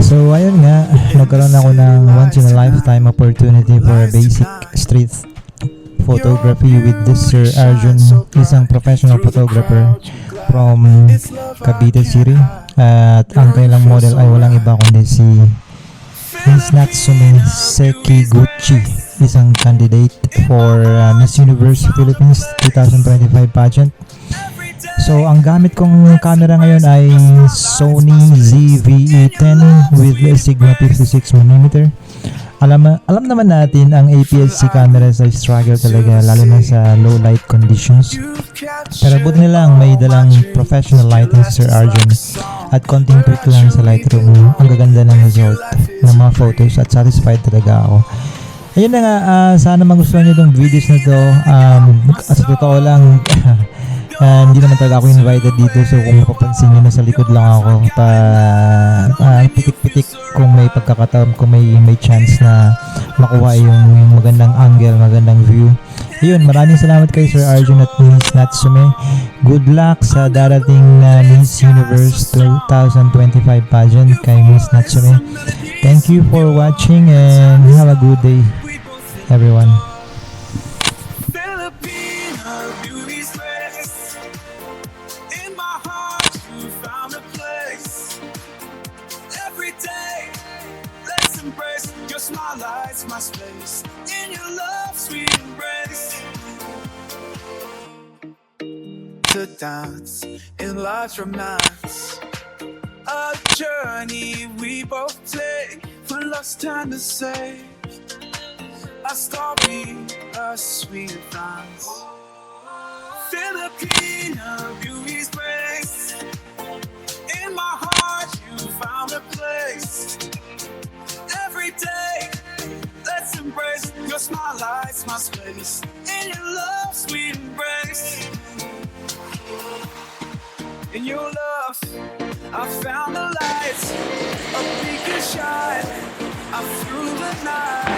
So ayun nga, nagkaroon ako ng once in a lifetime opportunity for a basic street photography with this Sir Arjun, isang professional photographer from Cavite City. At ang kailang model ay walang iba kundi si Miss Natsume Sekiguchi, isang candidate for Miss Universe Philippines 2025 pageant. So ang gamit kong camera ngayon ay Sony ZV-E10 with Sigma 56mm. Alam naman natin ang APS-C cameras ay struggle talaga lalo na sa low light conditions. Pero buti na lang may dalang professional lighting si Sir Arjun at konting tweak lang sa Lightroom. Ang gaganda ng result ng mga photos at satisfied talaga ako. Ayun na nga, sana magustuhan nyo itong videos na to. Sa totoo lang, hindi naman talaga ako invited dito, so kung mapapansin nyo na sa likod lang ako pitik-pitik kung may pagkakataon, kung may chance na makuha yung magandang angle, magandang view. Ayun, maraming salamat kay Sir Arjun at Miss Natsume. Good luck sa darating na Miss Universe 2025 pageant kay Miss Natsume. Thank you for watching and have a good day, everyone. Your smile lights my space in your love, sweet embrace. To dance in life's romance, a journey we both take for lost time to say. A story, a sweet dance. Filipino beauty's grace. In my heart, you found a place. Every day, let's embrace. Your smile lights my space in your love, sweet embrace. In your love, I found the lights, a beacon shine, I through the night.